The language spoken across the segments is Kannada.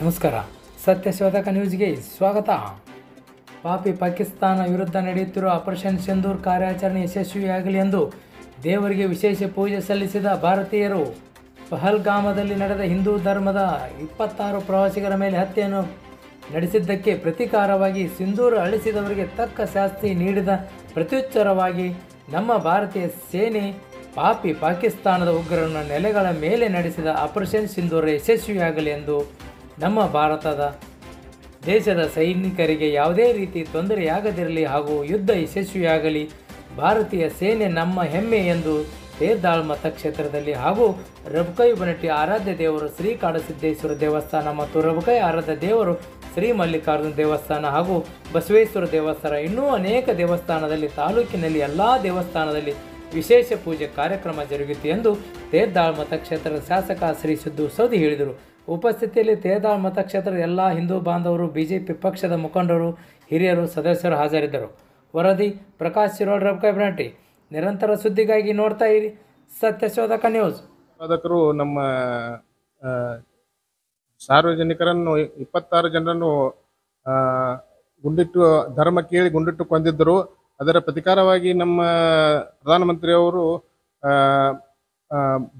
ನಮಸ್ಕಾರ. ಸತ್ಯಶೋಧಕ ನ್ಯೂಸ್ಗೆ ಸ್ವಾಗತ. ಪಾಪಿ ಪಾಕಿಸ್ತಾನ ವಿರುದ್ಧ ನಡೆಯುತ್ತಿರುವ ಆಪರೇಷನ್ ಸಿಂಧೂರ್ ಕಾರ್ಯಾಚರಣೆ ಯಶಸ್ವಿಯಾಗಲಿ ಎಂದು ದೇವರಿಗೆ ವಿಶೇಷ ಪೂಜೆ ಸಲ್ಲಿಸಿದ ಭಾರತೀಯರು ಪಹಲ್ಗಾಮದಲ್ಲಿ ನಡೆದ ಹಿಂದೂ ಧರ್ಮದ 26 ಪ್ರವಾಸಿಗರ ಮೇಲೆ ಹತ್ಯೆಯನ್ನು ನಡೆಸಿದ್ದಕ್ಕೆ ಪ್ರತೀಕಾರವಾಗಿ ಸಿಂಧೂರು ಅಳಿಸಿದವರಿಗೆ ತಕ್ಕ ಶಾಸ್ತಿ ನೀಡಿದ ಪ್ರತ್ಯುತ್ತರವಾಗಿ ನಮ್ಮ ಭಾರತೀಯ ಸೇನೆ ಪಾಪಿ ಪಾಕಿಸ್ತಾನದ ಉಗ್ರರನ್ನು ನೆಲೆಗಳ ಮೇಲೆ ನಡೆಸಿದ ಆಪರೇಷನ್ ಸಿಂಧೂರ್ ಯಶಸ್ವಿಯಾಗಲಿ ಎಂದು ನಮ್ಮ ದೇಶದ ಸೈನಿಕರಿಗೆ ಯಾವುದೇ ರೀತಿ ತೊಂದರೆಯಾಗದಿರಲಿ ಹಾಗೂ ಯುದ್ಧ ಯಶಸ್ವಿಯಾಗಲಿ. ಭಾರತೀಯ ಸೇನೆ ನಮ್ಮ ಹೆಮ್ಮೆ ಎಂದು ತೇರ್ದಾಳ್ ಮತಕ್ಷೇತ್ರದಲ್ಲಿ ಹಾಗೂ ರಬಕೈ ಬನಟ್ಟಿ ಆರಾಧ್ಯ ದೇವರು ಶ್ರೀ ಕಾಡಸಿದ್ದೇಶ್ವರ ದೇವಸ್ಥಾನ ಮತ್ತು ರಬಕೈ ಆರಾಧ್ಯ ದೇವರು ಶ್ರೀ ಮಲ್ಲಿಕಾರ್ಜುನ ದೇವಸ್ಥಾನ ಹಾಗೂ ಬಸವೇಶ್ವರ ದೇವಸ್ಥಾನ ಇನ್ನೂ ಅನೇಕ ದೇವಸ್ಥಾನದಲ್ಲಿ ತಾಲೂಕಿನಲ್ಲಿ ಎಲ್ಲ ದೇವಸ್ಥಾನದಲ್ಲಿ ವಿಶೇಷ ಪೂಜೆ ಕಾರ್ಯಕ್ರಮ ಜರುಗಿತು ಎಂದು ತೇರ್ದಾಳ್ ಮತಕ್ಷೇತ್ರದ ಶಾಸಕ ಶ್ರೀ ಸಿದ್ದು ಸೌದಿ ಹೇಳಿದರು. ಉಪಸ್ಥಿತಿಯಲ್ಲಿ ತೇರ್ದಾಳ್ ಮತಕ್ಷೇತ್ರದ ಎಲ್ಲ ಹಿಂದೂ ಬಾಂಧವರು, ಬಿಜೆಪಿ ಪಕ್ಷದ ಮುಖಂಡರು, ಹಿರಿಯರು, ಸದಸ್ಯರು ಹಾಜರಿದ್ದರು. ವರದಿ ಪ್ರಕಾಶ್ ಶಿರೋಳ್, ರಬಕೈ ಬನಟ್ಟಿ. ನಿರಂತರ ಸುದ್ದಿಗಾಗಿ ನೋಡ್ತಾ ಇರಿ ಸತ್ಯಶೋಧಕ ನ್ಯೂಸ್. ಸಾಧಕರು ನಮ್ಮ ಸಾರ್ವಜನಿಕರನ್ನು 26 ಜನರನ್ನು ಗುಂಡಿಟ್ಟು ಧರ್ಮ ಕೇಳಿ ಗುಂಡಿಟ್ಟು ಕೊಂದಿದ್ದರು. ಅದರ ಪ್ರತಿಕಾರವಾಗಿ ನಮ್ಮ ಪ್ರಧಾನಮಂತ್ರಿಯವರು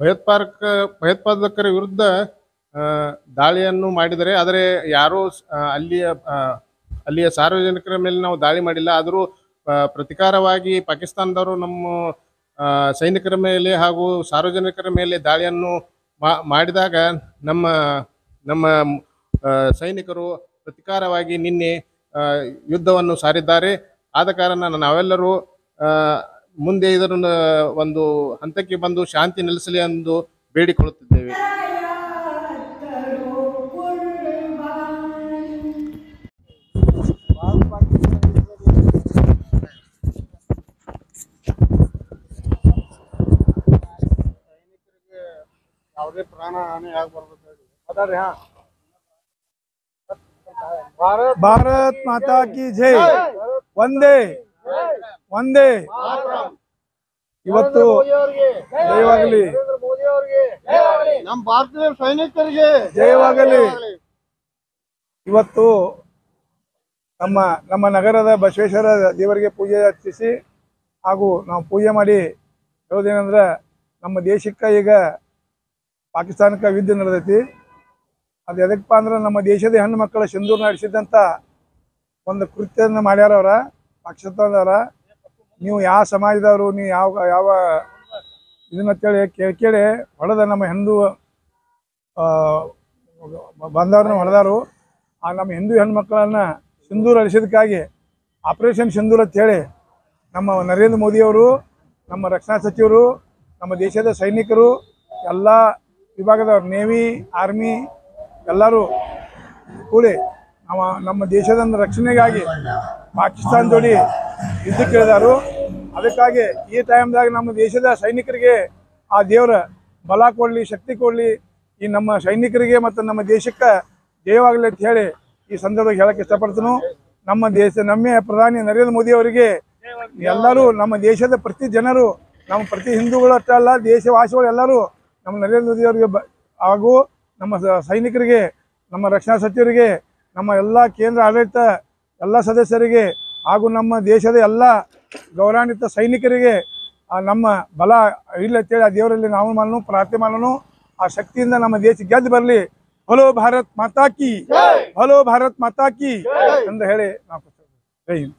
ಭಯೋತ್ಪಾದಕರ ವಿರುದ್ಧ ದಾಳಿಯನ್ನು ಮಾಡಿದರೆ, ಆದರೆ ಯಾರೂ ಅಲ್ಲಿಯ ಸಾರ್ವಜನಿಕರ ಮೇಲೆ ನಾವು ದಾಳಿ ಮಾಡಿಲ್ಲ. ಆದರೂ ಪ್ರತಿಕಾರವಾಗಿ ಪಾಕಿಸ್ತಾನದವರು ನಮ್ಮ ಸೈನಿಕರ ಮೇಲೆ ಹಾಗೂ ಸಾರ್ವಜನಿಕರ ಮೇಲೆ ದಾಳಿಯನ್ನು ಮಾಡಿದಾಗ ನಮ್ಮ ಸೈನಿಕರು ಪ್ರತಿಕಾರವಾಗಿ ನಿನ್ನೆ ಯುದ್ಧವನ್ನು ಸಾರಿದ್ದಾರೆ. ಆದ ಕಾರಣ ನಾವೆಲ್ಲರೂ ಮುಂದೆ ಇದನ್ನು ಒಂದು ಹಂತಕ್ಕೆ ಬಂದು ಶಾಂತಿ ನೆಲೆಸಲಿ ಎಂದು ಬೇಡಿಕೊಳ್ಳುತ್ತಿದ್ದೇವೆ. ಯಾವುದೇ ಪ್ರಾಣ ಹಾನಿ ಆಗಬಾರದು. ಭಾರತ್ ಮಾತಾ ಕಿ ಜೈ. ಒಂದೇ ಒಂದೇ. ಇವತ್ತು ಜಯವಾಗಲಿ, ನಮ್ಮ ಭಾರತೀಯ ಸೈನಿಕರಿಗೆ ಜಯವಾಗಲಿ. ಇವತ್ತು ನಮ್ಮ ನಗರದ ಬಸವೇಶ್ವರ ದೇವರಿಗೆ ಪೂಜೆ ಅರ್ಪಿಸಿ ಹಾಗೂ ನಾವು ಪೂಜೆ ಮಾಡಿ ಹೇಳೋದೇನೆಂದ್ರೆ, ನಮ್ಮ ದೇಶಕ್ಕೆ ಈಗ ಪಾಕಿಸ್ತಾನಕ್ಕೆ ಯುದ್ಧ ನಡೆದೈತಿ. ಅದು ಎದಕ್ಕಪ್ಪ ಅಂದ್ರೆ, ನಮ್ಮ ದೇಶದ ಹೆಣ್ಣು ಮಕ್ಕಳ ಸಿಂಧೂರು ನಡೆಸಿದಂಥ ಒಂದು ಕೃತ್ಯವನ್ನು ಮಾಡ್ಯಾರ ಅವರ ಪಾಕಿಸ್ತಾನದವರ. ನೀವು ಯಾವ ಸಮಾಜದವರು, ನೀವು ಯಾವ ಇದನ್ನಂತೇಳಿ ಕೇಳಿ ಹೊಡೆದ ನಮ್ಮ ಹಿಂದೂ ಬಾಂಧವರನ್ನ ಹೊಡೆದಾರು. ಆ ನಮ್ಮ ಹಿಂದೂ ಹೆಣ್ಮಕ್ಳನ್ನು ಸಿಂಧೂರು ಅಳಿಸೋದಕ್ಕಾಗಿ ಆಪರೇಷನ್ ಸಿಂಧೂರ್ ಅಂತೇಳಿ ನಮ್ಮ ನರೇಂದ್ರ ಮೋದಿಯವರು, ನಮ್ಮ ರಕ್ಷಣಾ ಸಚಿವರು, ನಮ್ಮ ದೇಶದ ಸೈನಿಕರು, ಎಲ್ಲ ವಿಭಾಗದವರು, ನೇವಿ, ಆರ್ಮಿ ಎಲ್ಲರೂ ಕೂಡಿ ನಮ್ಮ ದೇಶದ ರಕ್ಷಣೆಗಾಗಿ ಪಾಕಿಸ್ತಾನ ಜೋಡಿ ಯುದ್ಧಕ್ಕಿಳಿದಾರು. ಅದಕ್ಕಾಗಿ ಈ ಟೈಮ್ದಾಗ ನಮ್ಮ ದೇಶದ ಸೈನಿಕರಿಗೆ ಆ ದೇವರ ಬಲ ಕೊಡಲಿ, ಶಕ್ತಿ ಕೊಡಲಿ. ಈ ನಮ್ಮ ಸೈನಿಕರಿಗೆ ಮತ್ತು ನಮ್ಮ ದೇಶಕ್ಕೆ ಜಯವಾಗಲಿ ಅಂತ ಹೇಳಿ ಈ ಸಂದರ್ಭದಲ್ಲಿ ಹೇಳಕ್ಕೆ ಇಷ್ಟಪಡ್ತೀನಿ. ನಮ್ಮ ಪ್ರಧಾನಿ ನರೇಂದ್ರ ಮೋದಿ ಅವರಿಗೆ ಎಲ್ಲರೂ, ನಮ್ಮ ದೇಶದ ಪ್ರತಿ ಜನರು, ನಮ್ಮ ಪ್ರತಿ ಹಿಂದೂಗಳು ಅಷ್ಟೇ ಅಲ್ಲ, ದೇಶವಾಸಿಗಳು ಎಲ್ಲರೂ ನಮ್ಮ ನರೇಂದ್ರ ಮೋದಿ ಅವರಿಗೆ ಹಾಗೂ ನಮ್ಮ ಸೈನಿಕರಿಗೆ, ನಮ್ಮ ರಕ್ಷಣಾ ಸಚಿವರಿಗೆ, ನಮ್ಮ ಎಲ್ಲ ಕೇಂದ್ರ ಆಡಳಿತ ಎಲ್ಲ ಸದಸ್ಯರಿಗೆ ಹಾಗೂ ನಮ್ಮ ದೇಶದ ಎಲ್ಲ ಗೌರವಾನ್ವಿತ ಸೈನಿಕರಿಗೆ ನಮ್ಮ ಬಲ ಇಲ್ಲ ಅಂತೇಳಿ ಆ ದೇವರಲ್ಲಿ ನಾವು ಪ್ರಾರ್ಥನೆ ಮಾಡೋಣ. ಆ ಶಕ್ತಿಯಿಂದ ನಮ್ಮ ದೇಶ ಗೆದ್ದು ಬರಲಿ. ಭಲೋ ಭಾರತ್ ಮಾತಾ ಕಿ, ಭಲೋ ಭಾರತ್ ಮಾತಾ ಕಿ ಎಂದು ಹೇಳಿ ನಾವು ಜೈ ಹಿಂದ್.